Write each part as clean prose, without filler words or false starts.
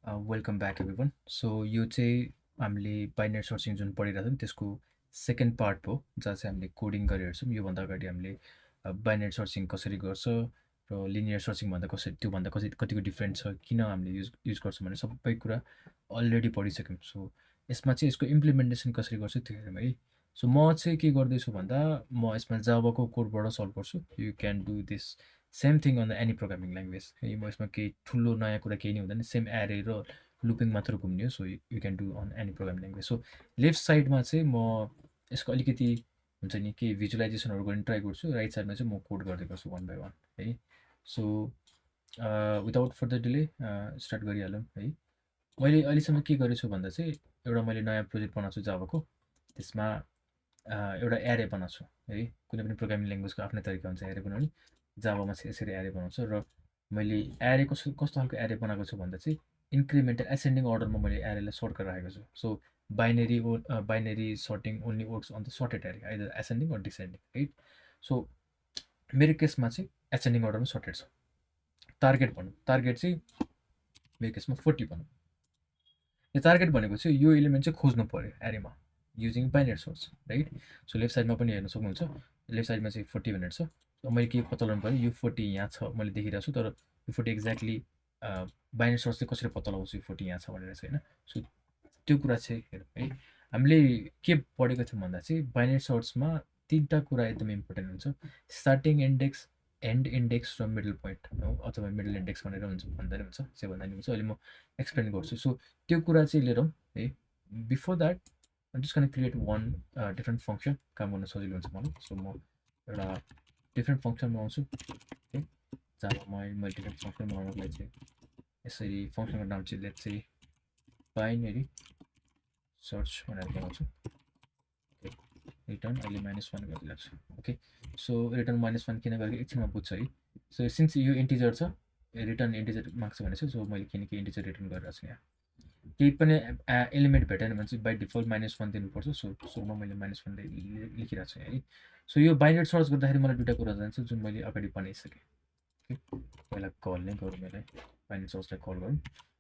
Welcome back everyone. So यो चाहिँ हामीले बाइनरी सर्चिङ जुन पढिरहेको थियौँ त्यसको सेकेन्ड पार्ट हो, जहाँ चाहिँ हामीले कोडिङ गरिरहेछौँ। योभन्दा अगाडि हामीले बाइनरी सर्चिङ कसरी गर्छ र लिनियर सर्चिङभन्दा कसरी त्योभन्दा कतिको डिफ्रेन्ट छ, किन हामीले युज गर्छौँ भने सबै कुरा अलरेडी पढिसक्यौँ। सो यसमा चाहिँ यसको इम्प्लिमेन्टेसन कसरी गर्छ त्यो हेरौँ है। सो म चाहिँ के गर्दैछु भन्दा म यसमा जावाको कोडबाट सल्भ गर्छु। You can do this same thing on the any programming language है। म यसमा केही ठुलो नयाँ कुरा केही नै हुँदैन, सेम एरे र लुपिङ मात्र घुम्ने हो। So you can do on any programming language. So left साइडमा चाहिँ म यसको अलिकति हुन्छ नि केही भिजुलाइजेसनहरू गर्ने ट्राई गर्छु। राइट साइडमा चाहिँ म कोड गर्दै गर्छु वान बाई वान है। So without further delay start गरिहालौँ है। मैले अहिलेसम्म के गरेछु भन्दा चाहिँ एउटा मैले नयाँ प्रोजेक्ट बनाएको छु जावाको। त्यसमा एउटा एरे बनाएको छु है। कुनै पनि प्रोग्रामिङ ल्याङ्ग्वेजको आफ्नै तरिका हुन्छ एरे बनाउने। जावामा चाहिँ यसरी एरे बनाउँछ र मैले एरे कस्तो खालको एरे बनाएको छु भन्दा चाहिँ इन्क्रिमेन्टल एसेन्डिङ अर्डरमा मैले एरेलाई सर्ट गरेर राखेको छु। So binary sorting only works on the sorted array, either ascending or descending right. So मेरो केसमा चाहिँ एसेन्डिङ अर्डरमा सर्टेड छ। टार्गेट भनौँ, टार्गेट चाहिँ मेरो केसमा 40 भनौँ। यो टार्गेट भनेको चाहिँ यो इलिमेन्ट चाहिँ खोज्नु पऱ्यो एरेमा using binary search right. So left साइडमा पनि हेर्न सक्नुहुन्छ, लेफ्ट साइडमा चाहिँ 40 भनेर छ। मैले के पत्ता लगाउनु पऱ्यो, यो 40 यहाँ छ मैले देखिरहेको छु, तर यो 40 एक्ज्याक्टली बाइनरी सर्च चाहिँ कसरी पत्ता लगाउँछु यो 40 यहाँ छ भनेर चाहिँ होइन। सो त्यो कुरा चाहिँ हेरौँ है। हामीले के पढेको थियौँ भन्दा चाहिँ बाइनरी सर्चमा 3टा कुरा एकदम इम्पोर्टेन्ट हुन्छ, स्टार्टिङ इन्डेक्स, एन्ड इन्डेक्स र मिडल पोइन्ट हो, अथवा मिडल इन्डेक्स भनेर हुन्छ भन्दा नि हुन्छ, जे भन्दा नि हुन्छ। अहिले म एक्सप्लेन गर्छु। सो त्यो कुरा चाहिँ लिएर है। Before that just can create one different function, काम गर्न सजिलो हुन्छ मलाई। सो म एउटा डिफ्रेन्ट फङ्सन बनाउँछु है। जहाँ मैले डिफ्रेन्ट फङ्सन बनाउनको लागि चाहिँ यसरी फङ्सनको नाम चाहिँ लेट्स चाहिँ बाइनरी सर्च भनेर बनाउँछु। रिटर्न अहिले -1 गरिदिएको छु। ओके, सो रिटर्न -1 किन गरेको एकछिनमा बुझ्छ है। सो सिन्स यो इन्टिजर छ, रिटर्न इन्टिजर माग्छ भनेपछि सो मैले किनकि इन्टिजर रिटर्न गरिरहेको छु यहाँ। केही पनि एलिमेन्ट भेटेन भने चाहिँ बाई डिफल्ट -1 दिनुपर्छ। सो सुरुमा मैले -1 लेखिरहेको छु है। सो यो बाइनरी सर्च गर्दाखेरि मलाई दुइटा कुरा जान्छ जुन मैले अगाडि बनाइसकेँ। पहिला कल नै गरौँ, यसलाई बाइनरी सर्चलाई कल गरौँ।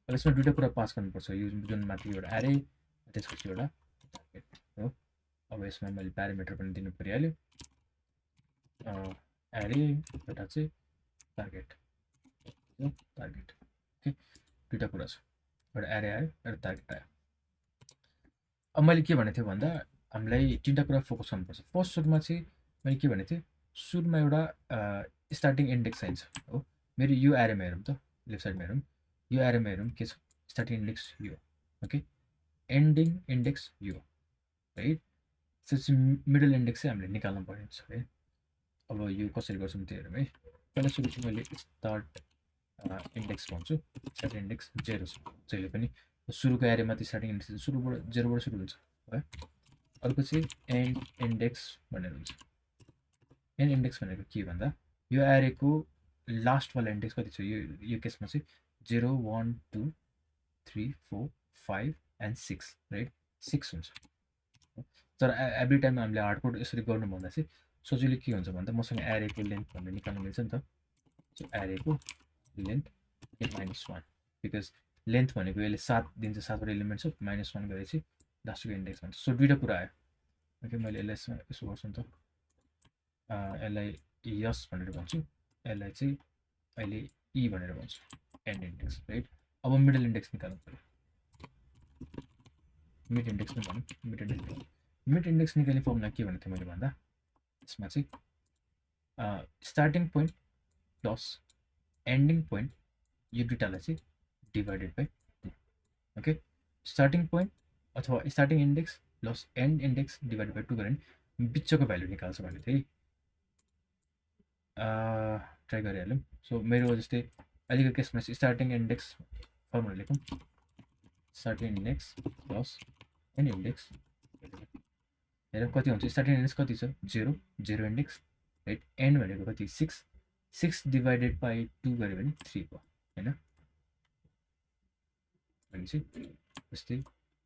अब यसमा दुइटा कुरा पास गर्नुपर्छ, यो जुन माथि एउटा एरे त्यसपछि एउटा टार्गेट हो। अब यसमा मैले प्यारामिटर पनि दिनु परिहाल्यो, एरे एउटा चाहिँ टार्गेट टार्गेट। ओके, दुइटा कुरा छ, एउटा एरे आयो एउटा टार्गेट आयो। अब मैले के भनेको थिएँ भन्दा हामीलाई 3टा कुरा फोकस गर्नुपर्छ। फर्स्ट सुरुमा चाहिँ मैले के भनेको थिएँ, सुरुमा एउटा स्टार्टिङ इन्डेक्स चाहिन्छ हो। मेरो यो एरेमा हेरौँ त, लेफ्ट साइडमा हेरौँ, यो एरेमा हेरौँ के छ, स्टार्टिङ इन्डेक्स यो, ओके, एन्डिङ इन्डेक्स यो है। त्यसपछि मिडल इन्डेक्स चाहिँ हामीले निकाल्नु पर्ने हुन्छ है। अब यो कसरी गर्छौँ त्यो हेरौँ है। पहिला सुरु चाहिँ मैले स्टार्ट इन्डेक्स भन्छु, स्टार्टिङ इन्डेक्स 0 छ जहिले पनि। सुरुको एरेमा त्यो स्टार्टिङ इन्डेक्स सुरुबाट 0बाट सुरु हुन्छ है। अर्को चाहिँ एन्ड इन्डेक्स भनेर हुन्छ। एन्ड इन्डेक्स भनेको के भन्दा यो एरेको लास्टवाला इन्डेक्स कति छ, यो केसमा चाहिँ 0 1 2 3 4 5 एन्ड 6 राइट, 6 हुन्छ। तर एभ्री टाइम हामीले हार्डकोड यसरी गर्नुभन्दा चाहिँ सजिलो के हुन्छ भन्दा मसँग एरेको लेन्थ भनेर निकाल्नु मिल्छ नि त। सो एरेको लेन्थ -1, बिकज लेन्थ भनेको यसले 7 दिन्छ, 7वटा एलिमेन्ट छ, -1 गरेपछि लास्टको इन्डेक्स भन्छ। सो दुइटा कुरा आयो। ओके, मैले यसलाई यसो गर्छु नि त, यसलाई यस भनेर भन्छु, यसलाई चाहिँ अहिले ई भनेर भन्छु, एन्ड इन्डेक्स राइट। अब मिडल इन्डेक्स निकाल्नु पऱ्यो, मिड इन्डेक्स पनि भनौँ, मिड इन्डेक्स निकाल्ने फर्मुला के भनेको थिएँ मैले भन्दा यसमा चाहिँ starting point plus ending point यो दुइटालाई चाहिँ divided by 2। Okay, starting point अथवा starting index plus end index divided by 2 गऱ्यो भने बिचको भ्यालु निकाल्छ भने चाहिँ ट्राई गरिहालौँ। सो मेरो जस्तै अहिलेको केसमा चाहिँ स्टार्टिङ इन्डेक्स फर्मुला लेखौँ, starting index plus end index हेर कति हुन्छ। स्टार्टिङ इन्डेक्स कति छ, 0 इन्डेक्स राइट। एन्ड भनेको कति, 6 डिभाइडेड बाई 2 गऱ्यो भने 3 भयो होइन। भनेपछि जस्तै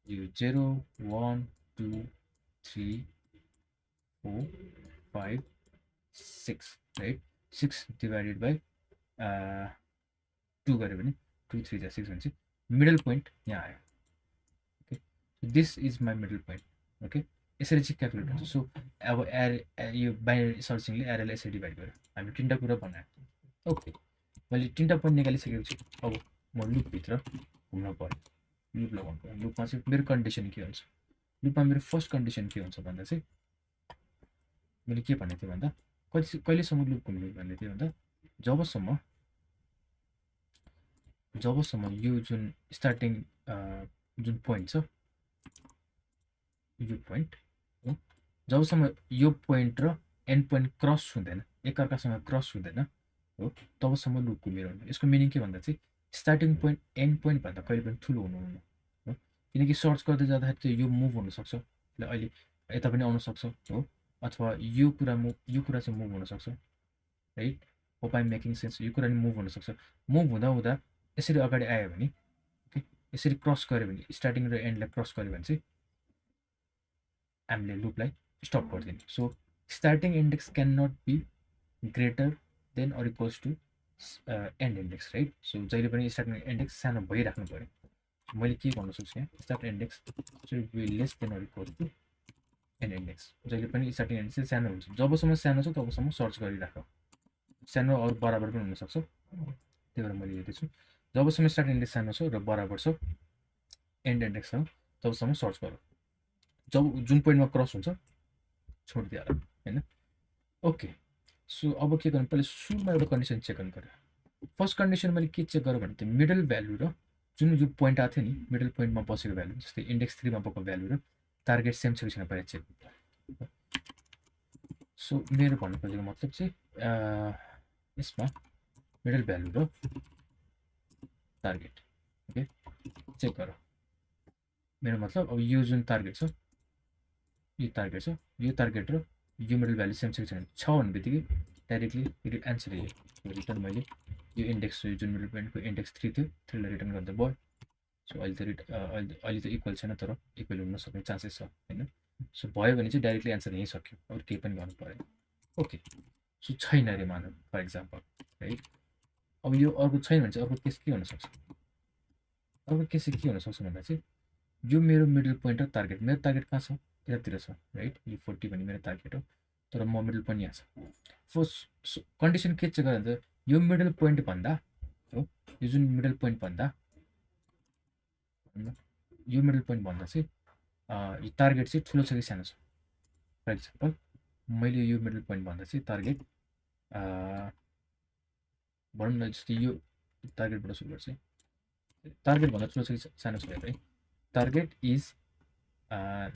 यो 0 1 2 3 4 5 6 राइट, 6 डिभाइडेड बाई 2 गऱ्यो भने 2 3 6 भनेपछि मिडल पोइन्ट यहाँ आयो। Okay, this is my middle point. Okay, यसरी चाहिँ क्यालकुलेट हुन्छ। सो अब यो बाइनरी सर्चिङले एरेलाई यसरी डिभाइड गर्यो। हामी तिनवटा कुरा बनायो। ओके, मैले तिनवटा पोइन्ट निकालिसकेपछि अब म लुपभित्र घुम्न पऱ्यो, लुप लगाउनु पऱ्यो। लुपमा चाहिँ मेरो कन्डिसन के हुन्छ, लुपमा मेरो फर्स्ट कन्डिसन के हुन्छ भन्दा चाहिँ मैले के भनेको थिएँ भन्दा कहिलेसम्म लुप घुम्नु भनेको थिएँ भन्दा जबसम्म यो जुन स्टार्टिङ जुन पोइन्ट छ, यो पोइन्ट हो, जबसम्म यो पोइन्ट र एन्ड पोइन्ट क्रस हुँदैन, एकअर्कासँग क्रस हुँदैन हो, तबसम्म लुप घुमिरहनु। यसको मिनिङ के भन्दा चाहिँ स्टार्टिङ पोइन्ट एन्ड पोइन्ट भन्दा कहिले पनि ठुलो हुनुहुन्न हो, किनकि सर्च गर्दै जाँदाखेरि चाहिँ यो मुभ हुनसक्छ, अहिले यता पनि आउनसक्छ हो, अथवा यो कुरा चाहिँ मुभ हुनसक्छ, right. Hope I'm making sense. यो कुरा नि मुभ हुनसक्छ। मुभ हुँदा हुँदा यसरी अगाडि आयो भने, ओके, यसरी क्रस गऱ्यो भने, स्टार्टिङ र एन्डलाई क्रस गऱ्यो भने चाहिँ हामीले लुपलाई स्टप गरिदिने। So starting index can not be greater than or equals to end index, right. So जहिले पनि स्टार्टिङ इन्डेक्स सानो भइराख्नु पऱ्यो। मैले के भन्नु सक्छु यहाँ, start index should be less than or equals to end index. जहिले पनि स्टार्टिङ इन्डेक्स चाहिँ सानो हुन्छ। जबसम्म सानो छ तबसम्म सर्च गरिराख। सानो अरू बराबर पनि हुनसक्छ, त्यही भएर मैले हेर्दैछु। जबसम्म स्टार्ट इन्डेक्स सानो छ र बराबर छ एन्ड इन्डेक्स छ तबसम्म सर्च गर। जब जुन पोइन्टमा क्रस हुन्छ छोडिदिएर, होइन। ओके, सो अब के गर्नु, पहिला सुरुमा एउटा कन्डिसन चेक गर्नु पऱ्यो। फर्स्ट कन्डिसन मैले के चेक गरेँ भने त्यो मिडल भ्यालु र जुन यो पोइन्ट आएको थियो नि, मिडल पोइन्टमा बसेको भ्यालु, जस्तै इन्डेक्स 3 मा भएको भ्यालु र टार्गेट सेम छ कि छैन पहिला चेक। सो मेरो भन्नु खोजेको मतलब चाहिँ यसमा मिडल भ्यालु र टार्गेट, ओके, चेक गर। मेरो मतलब अब यो जुन टार्गेट छ, यो टार्गेट र यो मिडल भ्यालु सेम छ कि छैन, छ भन्ने बित्तिकै डाइरेक्टली एन्सर यही रिटर्न। मैले यो इन्डेक्स जुन मिडल पोइन्टको इन्डेक्स 3 थियो, 3 लाई रिटर्न गर्दा भयो। सो अहिले त इक्वल छैन, तर इक्वल हुन सक्ने चान्सेस छ, होइन। सो भयो भने चाहिँ डाइरेक्टली एन्सर यहीँ सक्यो, अरू केही पनि गर्नु परेन। ओके, सो छैन अरे मानौँ फर इक्जाम्पल, राइट। अब यो अर्को छैन भने चाहिँ अर्को केस के हुनसक्छ, अर्को केस चाहिँ के हुनसक्छ भन्दा चाहिँ यो मेरो मिडल पोइन्ट र टार्गेट, मेरो टार्गेट कहाँ छ, यतातिर छ, राइट। यो 40 भन्ने मेरो टार्गेट हो, तर म मिडल पोइन्ट यहाँ छ। फर्स्ट कन्डिसन के चेक गर्दा त यो मिडल पोइन्ट भन्दा हो, यो जुन मिडल पोइन्ट भन्दा, यो मिडल पोइन्ट भन्दा चाहिँ यो टार्गेट चाहिँ ठुलो छ कि सानो छ। फर इक्जाम्पल मैले यो मिडल पोइन्ट भन्दा चाहिँ टार्गेट भनौँ न, जस्तै यो टार्गेटबाट सुरु गर्छ, टार्गेट भन्दा ठुलो छ कि सानो छ है, टार्गेट इज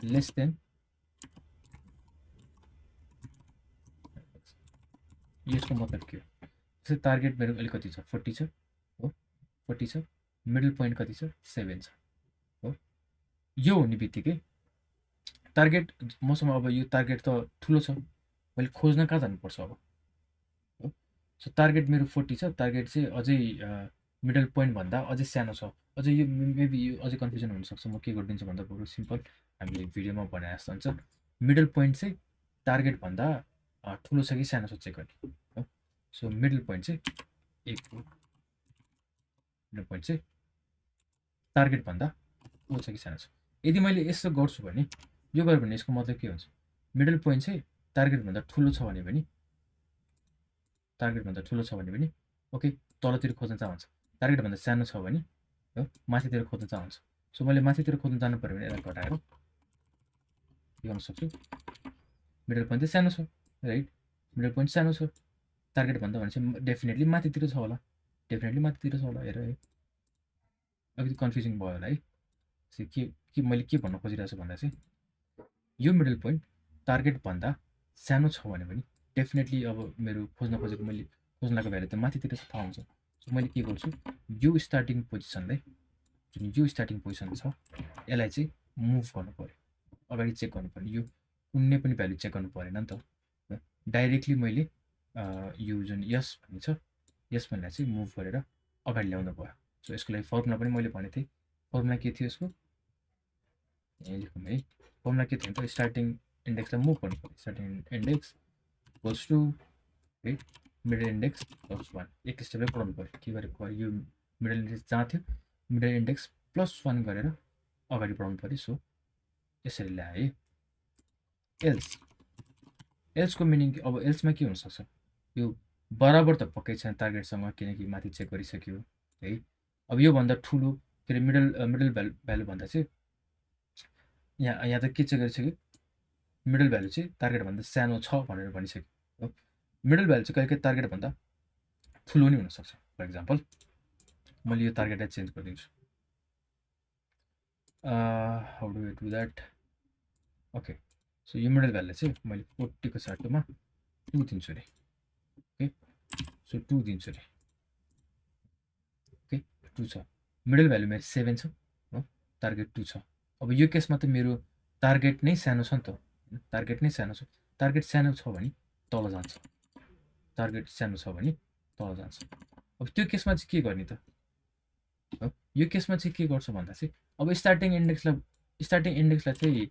लेस देन, यसको मतलब के हो, जस्तै टार्गेट मेरो अहिले कति छ, 40 छ हो, 40 छ, मिडल पोइन्ट कति छ, 7 छ हो। यो हुने बित्तिकै टार्गेट मसँग, अब यो टार्गेट त ठुलो छ, मैले खोज्न कहाँ जानुपर्छ अब हो। सो टार्गेट मेरो 40 छ, टार्गेट चाहिँ अझै मिडल पोइन्ट भन्दा अझै सानो छ। अझै यो मेबी यो अझै कन्फ्युजन हुनसक्छ। म के गरिदिन्छु भन्दा बरु सिम्पल हामीले भिडियोमा भने जस्तो हुन्छ, मिडल पोइन्ट चाहिँ टार्गेट भन्दा ठुलो छ कि सानो छ चेक गर्ने हो। सो मिडल पोइन्ट चाहिँ 1 हो, मिडल पोइन्ट चाहिँ टार्गेट भन्दा ठुलो छ कि सानो छ। यदि मैले यसो गर्छु भने, यो गर्यो भने यसको मतलब के हुन्छ, मिडल पोइन्ट चाहिँ टार्गेट भन्दा ठुलो छ भने पनि, टार्गेट भन्दा ठुलो छ भने पनि ओके, तलतिर खोज्न चाहन्छ। टार्गेट भन्दा सानो छ भने हो, माथितिर खोज्न चाहन्छ। सो मैले माथितिर खोज्न जानु पर्यो भने यसलाई घटाएर के गर्न सक्छु, मिडल पोइन्ट चाहिँ सानो छ, राइट। मिडल पोइन्ट सानो छ, टार्गेट भन्दा भने चाहिँ डेफिनेटली माथितिर छ होला, डेफिनेटली माथितिर छ होला। हेर है, अलिकति कन्फ्युजिङ भयो होला है। के मैले के भन्न खोजिरहेको छु भन्दा चाहिँ यो मिडल पोइन्ट टार्गेट भन्दा सानो छ भने पनि डेफिनेटली अब मेरो खोज्न खोजेको, मैले खोज्न लागेको भ्यालु त माथितिर छ, थाहा हुन्छ। सो मैले के गर्छु, यो स्टार्टिङ पोजिसनलाई, जुन यो स्टार्टिङ पोजिसन छ, यसलाई चाहिँ मुभ गर्नु पऱ्यो, अगाडि चेक गर्नु पर्ने। यो कुनै पनि भ्यालु चेक गर्नु परेन नि त, डाइरेक्टली मैले यो जुन यस भन्ने छ, यस भन्नेलाई चाहिँ मुभ गरेर अगाडि ल्याउनु भयो। सो यसको लागि फर्मुला पनि मैले भनेको थिएँ। फर्मुला के थियो यसको, यहीँ लेखौँ है। फर्मुला के थियो त, स्टार्टिङ इन्डेक्सलाई मुभ गर्नु पर्यो। स्टार्टिङ इन्डेक्स इक्वल्स टु है मिडल इन्डेक्स प्लस 1। एक स्टेपलाई पढाउनु पऱ्यो, के गरेको, यो मिडल इन्डेक्स जहाँ थियो मिडल इन्डेक्स +1 गरेर अगाडि बढाउनु पऱ्यो। सो यसरी ल्याएँ। एल्सको मिनिङ अब एल्समा के हुनसक्छ, यो बराबर त पक्कै छैन टार्गेटसँग, किनकि माथि चेक गरिसक्यो है। अब योभन्दा ठुलो के अरे मिडल भ्यालु भन्दा चाहिँ यहाँ त के चेक गरिसक्यो, मिडल भ्यालु चाहिँ टार्गेटभन्दा सानो छ भनेर भनिसक्यो हो। मिडल भ्यालु चाहिँ कहिले टार्गेटभन्दा ठुलो नि हुनसक्छ। फर इक्जाम्पल मैले यो टार्गेटलाई चेन्ज गरिदिन्छु। How do I do that? Okay, so यो मिडल भ्यालुलाई चाहिँ मैले 40 को सट्टामा 2 दिन्छु अरे। ओके, सो 2 दिन्छु अरे। ओके, 2 छ। मिडल भ्यालु मेरो 7 छ हो, टार्गेट 2 छ। अब यो केसमा त मेरो टार्गेट नै सानो छ नि त, टार्गेट नै सानो छ। टार्गेट सानो छ भने तल जान्छ, टार्गेट सानो छ भने तल जान्छ। अब त्यो केसमा चाहिँ के गर्ने त हो, यो केसमा चाहिँ के गर्छ भन्दा चाहिँ अब स्टार्टिङ इन्डेक्सलाई चाहिँ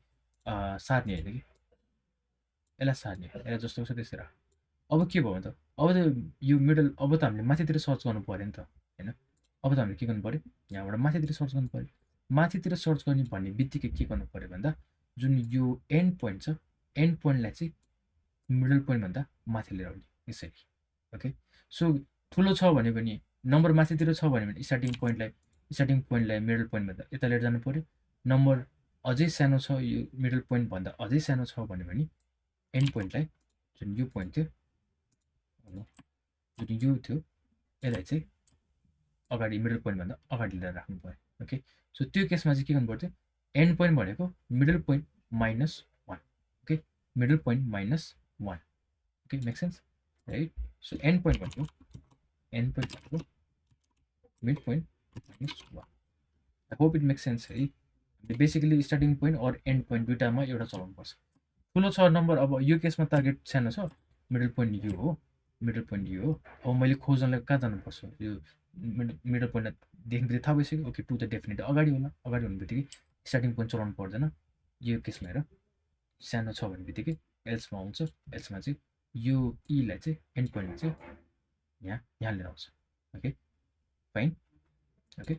सार्ने होइन कि, यसलाई सार्ने, यसलाई जस्तो छ त्यसरी राख। अब के भयो त, अब त यो मिडल, अब त हामीले माथितिर सर्च गर्नु पऱ्यो नि त होइन। अब त हामीले के गर्नु पऱ्यो, यहाँबाट माथितिर सर्च गर्नु पऱ्यो। माथितिर सर्च गर्ने भन्ने बित्तिकै के गर्नु पऱ्यो भन्दा जुन यो एन्ड पोइन्ट छ, एन्ड पोइन्टलाई चाहिँ मिडल पोइन्टभन्दा माथि लिएर आउने यसरी। ओके, सो ठुलो छ भने पनि नम्बर माथितिर छ भने पनि स्टार्टिङ पोइन्टलाई मिडल पोइन्टभन्दा यता लिएर जानु पऱ्यो। नम्बर अझै सानो छ, यो मिडल पोइन्टभन्दा अझै सानो छ भने पनि एन्ड पोइन्टलाई, जुन यो पोइन्ट थियो, जुन यो थियो, यसलाई चाहिँ अगाडि मिडल पोइन्टभन्दा अगाडि लिएर राख्नु पऱ्यो। ओके, सो त्यो केसमा चाहिँ के गर्नु पर्थ्यो, एन्ड पोइन्ट भनेको middle point -1। Okay, middle point -1। Okay, make sense right? So end point भनेको mid point -1। I hope it make sense है। Basically starting point or end point दुइटामा एउटा चलाउनुपर्छ। ठुलो छ नम्बर, अब यो केसमा टार्गेट सानो छ, मिडल पोइन्ट यो हो, मिडल पोइन्ट यो हो। अब मैले खोज्नलाई कहाँ जानुपर्छ, यो मिडल पोइन्ट देख्ने थाहा भइसक्यो। ओके, 2 त डेफिनेटली अगाडि होला, अगाडि हुने बित्तिकै स्टार्टिङ पोइन्ट चलाउनु पर्दैन। यो केसमा हेर, सानो छ भने बित्तिकै एल्समा आउँछ। एल्समा चाहिँ यो ईलाई चाहिँ एन्ड पोइन्टमा चाहिँ यहाँ लिएर आउँछ। Okay, fine. ओके,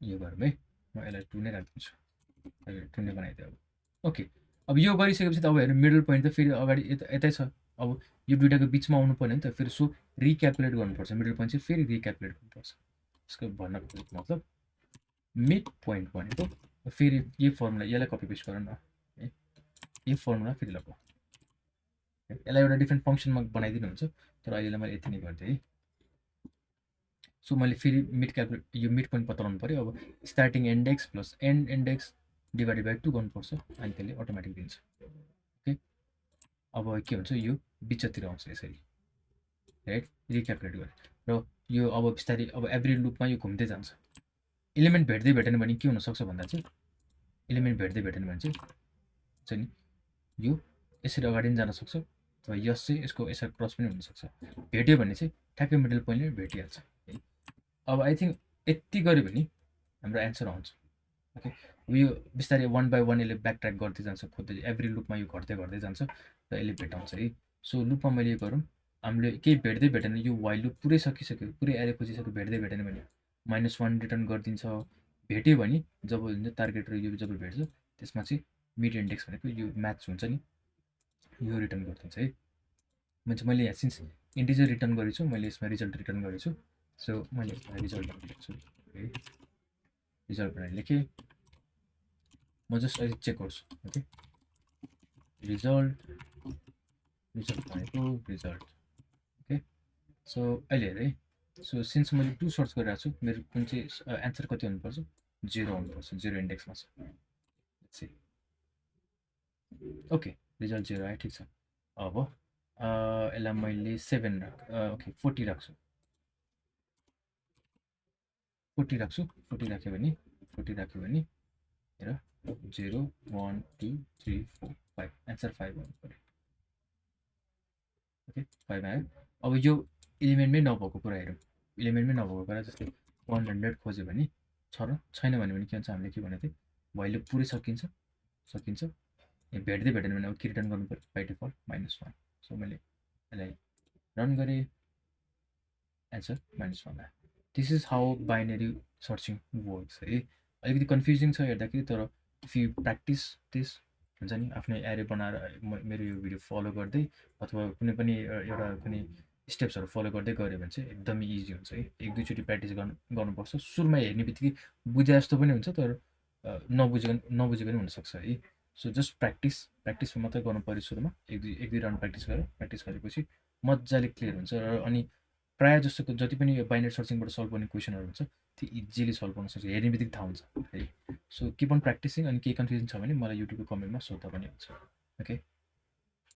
यो गरौँ है, म यसलाई 2 नै राखिदिन्छु, 2 नै बनाइदिएँ अब। ओके, अब यो गरिसकेपछि त अब हेर्नु मिडल पोइन्ट त फेरि अगाडि यतै छ। अब यो दुइटाको बिचमा आउनु पऱ्यो नि त, फेरि सो रिक्यालकुलेट गर्नुपर्छ। मिडल पोइन्ट चाहिँ फेरि रिक्यालकुलेट गर्नुपर्छ। यसको भन्नको मतलब मिड पोइन्ट भनेको फेरि यो फर्मुला, यसलाई कपी पेस्ट गर न है, यो फर्मुला फेरि लगाऊ। यसलाई एउटा डिफ्रेन्ट फङ्सनमा बनाइदिनु हुन्छ, तर अहिले मैले यति नै गरिदिएँ है। सो मैले फेरि यो मिड पोइन्ट पत्ता लगाउनु पऱ्यो। अब starting index plus end index divided by 2 गर्नुपर्छ, अनि त्यसले अटोमेटिक दिन्छ। ओके, अब के हुन्छ, यो बिचतिर आउँछ यसरी राइट, रिक्यालकुलेट गरेर। र यो अब बिस्तारै अब एभ्री लुपमा यो घुम्दै जान्छ। इलिमेन्ट भेट्दै भेटेन भने के हुनसक्छ भन्दा चाहिँ, इलिमेन्ट भेट्दै भेटेन भने चाहिँ नि यो यसरी अगाडि पनि जान सक्छ, अथवा यस चाहिँ यसको यसरी क्रस पनि हुनसक्छ। भेट्यो भने चाहिँ ठ्याक्कै मिडल पोइन्टले भेटिहाल्छ है। अब आई थिङ्क यति गऱ्यो भने हाम्रो एन्सर आउँछ। ओके, यो बिस्तारै 1 बाई 1 यसले ब्याक ट्र्याक गर्दै जान्छ, खोज्दै एभ्री लुपमा यो घट्दै जान्छ र यसले भेटाउँछ है। सो लुपमा मैले यो गरौँ, हामीले केही भेट्दै भेटेन, यो वाइल लुप पुरै सकिसक्यो, पुरै एरे खोजिसक्यो, भेट्दै भेटेन भने -1 रिटर्न गरिदिन्छ। भेट्यो भने जब हुन्छ टार्गेट र यो जब भेट्छ त्यसमा चाहिँ मिड इन्डेक्स भनेको यो म्याच हुन्छ नि, यो रिटर्न गरिदिन्छ है। मैले यहाँ सिन्स इन्टिजर रिटर्न गरेको छु, मैले यसमा रिजल्ट रिटर्न गरेको छु। सो मैले यसमा रिजल्ट लेख्छु है, रिजल्ट भनेर लेखेँ। म जस्ट अहिले चेक गर्छु। ओके, रिजल्ट भनेको रिजल्ट। ओके, सो अहिले हेरेँ है। सो सिन्स मैले 2 सर्च गरिरहेको छु, मेरो कुन चाहिँ एन्सर कति हुनुपर्छ, 0 हुनुपर्छ, 0 इन्डेक्समा छ। ओके, रिजल्ट 0 आयो, ठिक छ। अब यसलाई मैले 7 ओके 40 राख्छु, 40 राख्छु। 40 राख्यो भने हेर 0 1 2 3 4 5, एन्सर 5 आउनु पऱ्यो। ओके, 5 आयो। अब यो इलिमेन्टमै नभएको कुरा हेरौँ, इलिमेन्टमै नभएको कुरा जस्तै 100 खोज्यो भने छ र छैन भने के हुन्छ, हामीले के भनेको थियौँ, भ्यालु पुरै सकिन्छ। भेट्दै भेटेन भने अब के रिटर्न गर्नु पऱ्यो, बाई डिफल्ट -1। सो मैले यसलाई रन गरेँ, एन्सर -1 आयो। This is how binary searching works है। अलिकति कन्फ्युजिङ छ हेर्दाखेरि, तर इफ यु प्र्याक्टिस दिस हुन्छ नि, आफ्नै एरे बनाएर मेरो यो भिडियो फलो गर्दै अथवा कुनै पनि एउटा कुनै स्टेप्सहरू फलो गर्दै गऱ्यो भने चाहिँ एकदमै इजी हुन्छ है। एक दुईचोटि प्र्याक्टिस गर्नुपर्छ। सुरुमा हेर्ने बित्तिकै बुझे जस्तो पनि हुन्छ, तर नबुझे पनि हुनसक्छ है। सो जस्ट प्र्याक्टिस मात्रै गर्नु पऱ्यो सुरुमा। एक दुई राउन्ड प्र्याक्टिस गरेपछि मजाले क्लियर हुन्छ। र अनि प्रायः जस्तोको जति पनि यो बाइनरी सर्चिङबाट सल्भ गर्ने क्वेसनहरू हुन्छ, त्यो इजिली सल्भ गर्न सक्छ। हेर्ने बित्तिकै थाहा हुन्छ है। So keep on practising. अनि केही कन्फ्युजन छ भने मलाई युट्युबको कमेन्टमा सोध्दा पनि हुन्छ। ओके।